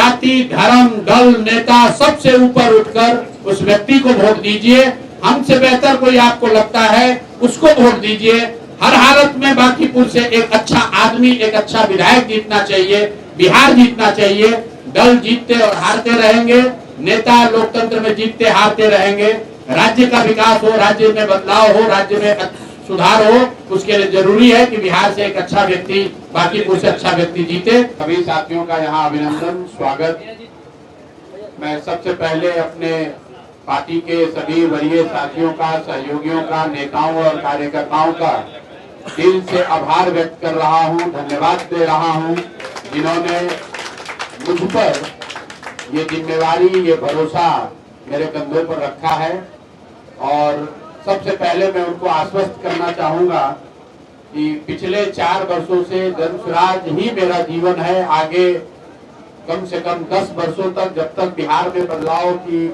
जाति, धर्म, दल, नेता सबसे ऊपर उठकर उस व्यक्ति को वोट दीजिए। हमसे बेहतर कोई आपको लगता है उसको वोट दीजिए। हर हालत में बांकीपुर से एक अच्छा आदमी, एक अच्छा विधायक जीतना चाहिए, बिहार जीतना चाहिए। दल जीतते और हारते रहेंगे, नेता लोकतंत्र में जीतते हारते रहेंगे। राज्य का विकास हो, राज्य में बदलाव हो, राज्य में सुधार हो, उसके लिए जरूरी है कि बिहार से एक अच्छा व्यक्ति, बांकीपुर से अच्छा व्यक्ति जीते। सभी साथियों का यहाँ अभिनंदन, स्वागत। मैं सबसे पहले अपने पार्टी के सभी वरीय साथियों का, सहयोगियों का, नेताओं और कार्यकर्ताओं का दिल से आभार व्यक्त कर रहा हूँ, धन्यवाद दे रहा हूँ, जिन्होंने मुझ पर ये जिम्मेवारी, ये भरोसा मेरे कंधों पर रखा है। और सबसे पहले मैं उनको आश्वस्त करना चाहूंगा कि पिछले 4 वर्षों से जनसुराज ही मेरा जीवन है। आगे कम से कम 10 वर्षों तक, जब तक बिहार में बदलाव की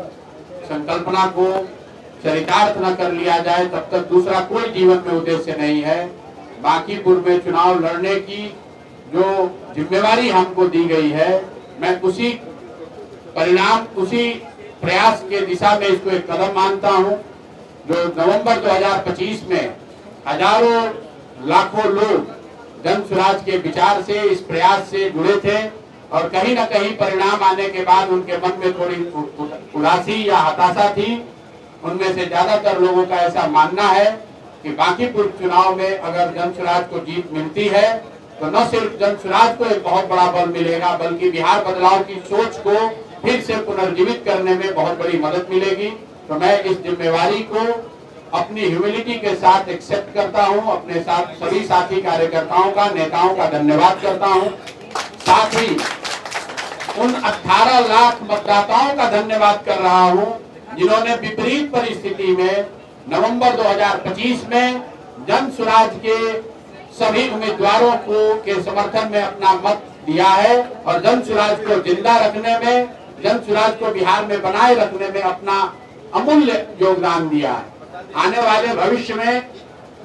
संकल्पना को चरितार्थ न कर लिया जाए, तब तक दूसरा कोई जीवन में उद्देश्य नहीं है। बांकीपुर में चुनाव लड़ने की जो जिम्मेवारी हमको दी गई है, मैं उसी परिणाम, उसी प्रयास के दिशा में इसको एक कदम मानता हूं। जो नवंबर 2025 में हजारों लाखों लोग जनसुराज के विचार से, इस प्रयास से जुड़े थे और कहीं न कहीं परिणाम आने के बाद उनके मन में थोड़ी उदासी या हताशा थी। उनमें से ज्यादातर लोगों का ऐसा मानना है कि बांकीपुर चुनाव में अगर जनसुराज को जीत मिलती है तो न सिर्फ जनसुराज को एक बहुत बड़ा बल मिलेगा, बल्कि बिहार बदलाव की सोच को फिर से पुनर्जीवित करने में बहुत बड़ी मदद मिलेगी। तो मैं इस जिम्मेवारी को अपनी ह्यूमिलिटी के साथ एक्सेप्ट करता हूं। अपने साथ सभी साथी कार्यकर्ताओं का, नेताओं का धन्यवाद करता हूं। साथ ही उन 18 लाख मतदाताओं का धन्यवाद कर रहा हूं जिन्होंने विपरीत परिस्थिति में नवंबर 2025 में जनसुराज के सभी उम्मीदवारों को के समर्थन में अपना मत दिया है और जनसुराज को जिंदा रखने में, जनसुराज को बिहार में बनाए रखने में अपना अमूल्य योगदान दिया है। आने वाले भविष्य में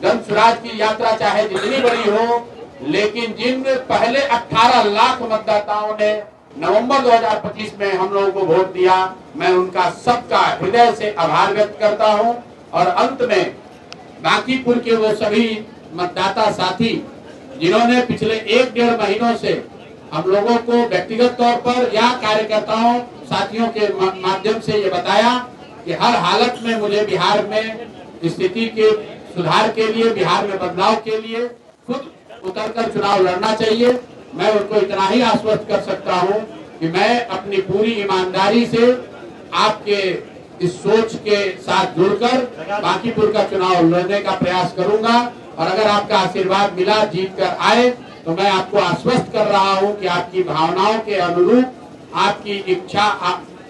जनसुराज की यात्रा चाहे जितनी बड़ी हो, लेकिन जिन पहले 18 लाख मतदाताओं ने नवंबर 2025 में हम लोगों को वोट दिया, मैं उनका सबका हृदय से आभार व्यक्त करता हूं। और अंत में बांकीपुर के वो सभी मतदाता साथी जिन्होंने पिछले 1-1.5 महीनों से हम लोगों को व्यक्तिगत तौर पर या कार्यकर्ताओं साथियों के माध्यम से ये बताया कि हर हालत में मुझे बिहार में स्थिति के सुधार के लिए, बिहार में बदलाव के लिए खुद उतरकर चुनाव लड़ना चाहिए। मैं उनको इतना ही आश्वस्त कर सकता हूं कि मैं अपनी पूरी ईमानदारी से आपके इस सोच के साथ जुड़कर बांकीपुर का चुनाव लड़ने का प्रयास करूंगा। और अगर आपका आशीर्वाद मिला, जीत कर आए, तो मैं आपको आश्वस्त कर रहा हूं कि आपकी भावनाओं के अनुरूप, आपकी इच्छा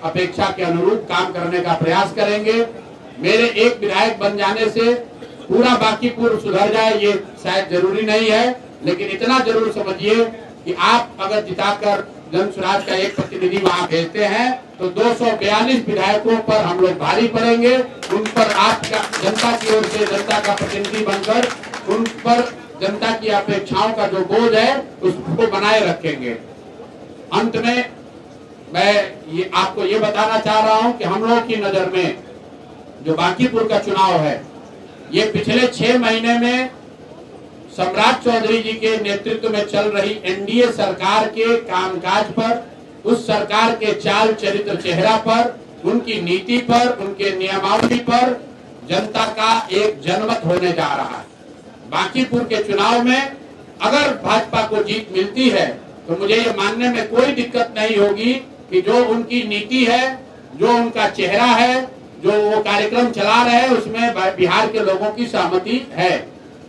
अपेक्षा के अनुरूप काम करने का प्रयास करेंगे। मेरे एक विधायक बन जाने से पूरा बांकीपुर सुधर जाए ये शायद जरूरी नहीं है, लेकिन इतना जरूर समझिए कि आप अगर जिताकर जनसुराज का एक प्रतिनिधि वहां भेजते हैं तो 242 विधायकों पर हम लोग भारी पड़ेंगे। उन पर आपका जनता की ओर से, जनता का प्रतिनिधि बनकर उन पर जनता की अपेक्षाओं का जो बोझ है उसको बनाए रखेंगे। अंत में मैं ये आपको ये बताना चाह रहा हूं कि हम लोगों की नजर में जो बांकीपुर का चुनाव है, ये पिछले 6 महीने में सम्राट चौधरी जी के नेतृत्व में चल रही एनडीए सरकार के कामकाज पर, उस सरकार के चाल चरित्र चेहरा पर, उनकी नीति पर, उनके नियमावली पर जनता का एक जनमत होने जा रहा है। बांकीपुर के चुनाव में अगर भाजपा को जीत मिलती है तो मुझे ये मानने में कोई दिक्कत नहीं होगी कि जो उनकी नीति है, जो उनका चेहरा है, जो वो कार्यक्रम चला रहे हैं, उसमें बिहार के लोगों की सहमति है।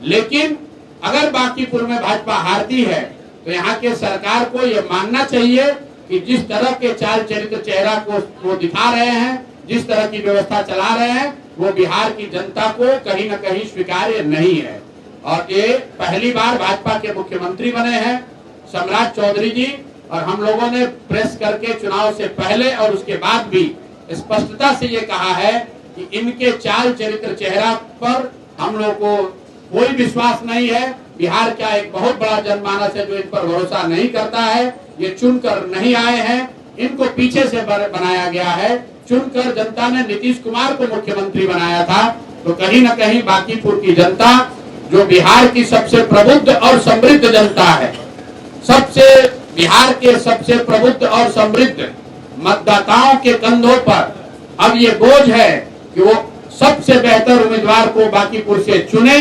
लेकिन अगर बांकीपुर में भाजपा हारती है तो यहाँ के सरकार को ये मानना चाहिए कि जिस तरह के चाल चरित्र चेहरा को वो दिखा रहे हैं, जिस तरह की व्यवस्था चला रहे हैं, वो बिहार की जनता को कहीं न कहीं स्वीकार्य नहीं है। और ये पहली बार भाजपा के मुख्यमंत्री बने हैं सम्राट चौधरी जी, और हम लोगों ने प्रेस करके चुनाव से पहले और उसके बाद भी स्पष्टता से ये कहा है कि इनके चाल चरित्र चेहरा पर हम लोग को कोई विश्वास नहीं है। बिहार का एक बहुत बड़ा जनमानस है जो इन पर भरोसा नहीं करता है। ये चुनकर नहीं आए हैं, इनको पीछे से बनाया गया है। चुनकर जनता ने नीतीश कुमार को मुख्यमंत्री बनाया था, तो कहीं न कहीं बांकीपुर की जनता, जो बिहार की सबसे प्रबुद्ध और समृद्ध जनता है, बिहार के सबसे प्रबुद्ध और समृद्ध मतदाताओं के कंधों पर अब ये बोझ है कि वो सबसे बेहतर उम्मीदवार को बांकीपुर से चुने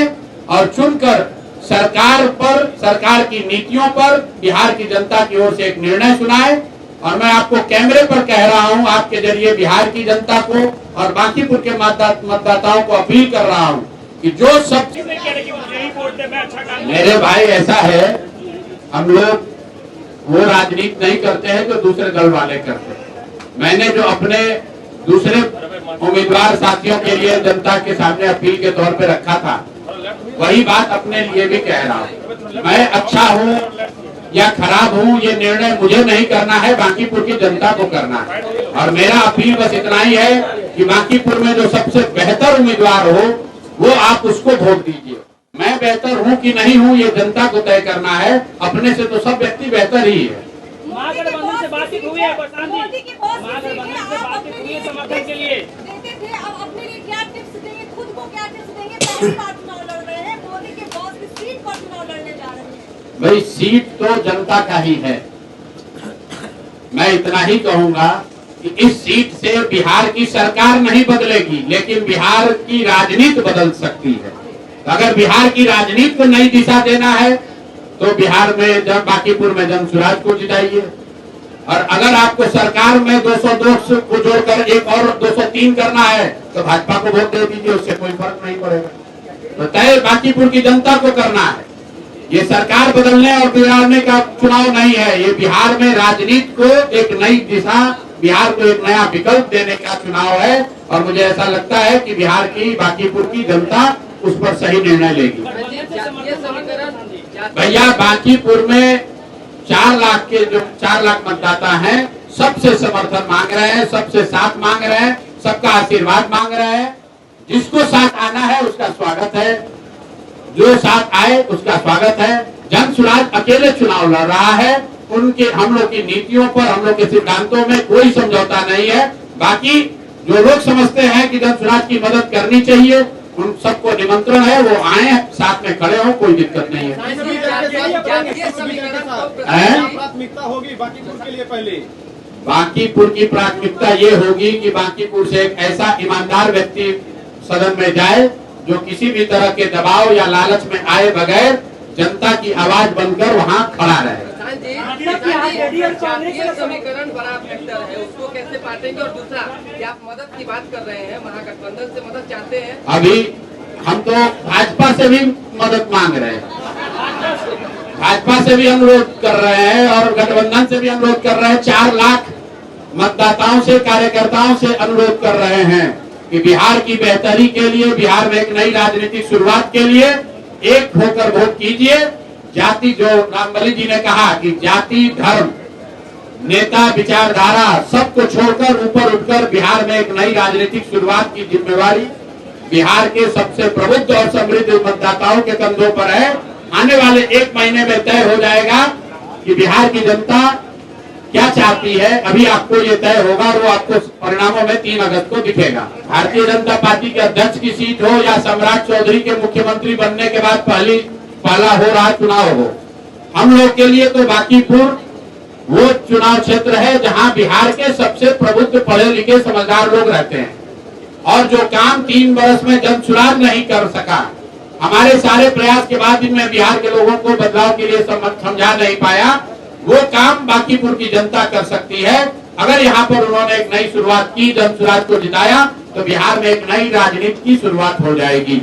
और चुनकर सरकार की नीतियों पर बिहार की जनता की ओर से एक निर्णय सुनाए। और मैं आपको कैमरे पर कह रहा हूं, आपके जरिए बिहार की जनता को और बांकीपुर के मतदाताओं को अपील कर रहा हूं कि जो सब मेरे भाई ऐसा है, हम लोग वो राजनीति नहीं करते हैं जो दूसरे दल वाले करते हैं। मैंने जो अपने दूसरे उम्मीदवार साथियों के लिए जनता के सामने अपील के तौर पे रखा था, वही बात अपने लिए भी कह रहा हूँ। मैं अच्छा हूँ या खराब हूँ, ये निर्णय मुझे नहीं करना है, बांकीपुर की जनता को करना है। और मेरा अपील बस इतना ही है कि बांकीपुर में जो सबसे बेहतर उम्मीदवार हो वो आप उसको वोट दीजिए। मैं बेहतर हूँ कि नहीं हूँ ये जनता को तय करना है, अपने से तो सब व्यक्ति बेहतर ही है। महागठबंधन से बातचीत हुई है महागठबंधन से बातचीत हुई है समर्थन के लिए। देते थे, अब अपने लिए क्या टिप्स देंगे, खुद को क्या टिप्स देंगे? पहली बार चुनाव लड़ रहे हैं, मोदी के बॉस की सीट पर चुनाव लड़ने जा रहे हैं। भाई सीट तो जनता का ही है। मैं इतना ही कहूंगा कि इस सीट से बिहार की सरकार नहीं बदलेगी, लेकिन बिहार की राजनीति बदल सकती है। अगर बिहार की राजनीति को नई दिशा देना है तो बिहार में बांकीपुर में जनसुराज को जिताइए। और अगर आपको सरकार में 202 को जोड़कर एक और 203 करना है तो भाजपा को वोट दे दीजिए, उससे कोई फर्क नहीं पड़ेगा। तो तय बांकीपुर की जनता को करना है। ये सरकार बदलने और बिगाड़ने का चुनाव नहीं है, ये बिहार में राजनीति को एक नई दिशा, बिहार को एक नया विकल्प देने का चुनाव है। और मुझे ऐसा लगता है कि बिहार की बांकीपुर की जनता उस पर सही निर्णय लेगी। भैया बांकीपुर में 4 लाख मतदाता हैं, सबसे समर्थन मांग रहे हैं, सबसे साथ मांग रहे हैं, सबका आशीर्वाद मांग रहे हैं। जिसको साथ आना है उसका स्वागत है, जो साथ आए उसका स्वागत है। जनसुराज अकेले चुनाव लड़ रहा है, हम लोग की नीतियों पर, हम लोग के सिद्धांतों में कोई समझौता नहीं है। बाकी जो लोग समझते हैं कि जनसुराज की मदद करनी चाहिए, उन सबको निमंत्रण है, वो आए, साथ में खड़े हो, कोई दिक्कत नहीं है। प्राथमिकता होगी बांकीपुर के लिए पहले? बांकीपुर की प्राथमिकता ये होगी कि बांकीपुर से एक ऐसा ईमानदार व्यक्ति सदन में जाए जो किसी भी तरह के दबाव या लालच में आए बगैर जनता की आवाज बनकर वहाँ खड़ा रहे। समीकरण बड़ा फैक्टर है, उसको कैसे बांटेंगे? और दूसरा कि आप मदद की बात कर रहे हैं, महागठबंधन से मदद चाहते हैं। अभी हम तो भाजपा से भी मदद मांग रहे हैं, भाजपा से भी अनुरोध कर रहे हैं और गठबंधन से भी अनुरोध कर रहे हैं। 4 लाख मतदाताओं से, कार्यकर्ताओं से अनुरोध कर रहे हैं कि बिहार की बेहतरी के लिए, बिहार में एक नई राजनीतिक शुरुआत के लिए एक होकर वोट कीजिए। जाति, जो रामबली जी ने कहा कि जाति, धर्म, नेता, विचारधारा सबको छोड़कर ऊपर उठकर बिहार में एक नई राजनीतिक शुरुआत की जिम्मेवारी बिहार के सबसे प्रबुद्ध और समृद्ध मतदाताओं के कंधों पर है। आने वाले 1 महीने में तय हो जाएगा कि बिहार की जनता क्या चाहती है। अभी आपको ये तय होगा और वो आपको परिणामों में 3 अगस्त को दिखेगा। भारतीय जनता पार्टी के अध्यक्ष की सीट हो या सम्राट चौधरी के मुख्यमंत्री बनने के बाद पहला हो रहा चुनाव हो, हम लोग के लिए तो बांकीपुर वो चुनाव क्षेत्र है जहां बिहार के सबसे प्रबुद्ध, पढ़े लिखे, समझदार लोग रहते हैं। और जो काम 3 वर्ष में जनसुराज नहीं कर सका, हमारे सारे प्रयास के बाद भी मैं बिहार के लोगों को बदलाव के लिए समझा नहीं पाया, वो काम बांकीपुर की जनता कर सकती है। अगर यहाँ पर उन्होंने एक नई शुरुआत की, जनसुराज को जिताया, तो बिहार में एक नई राजनीति की शुरुआत हो जाएगी।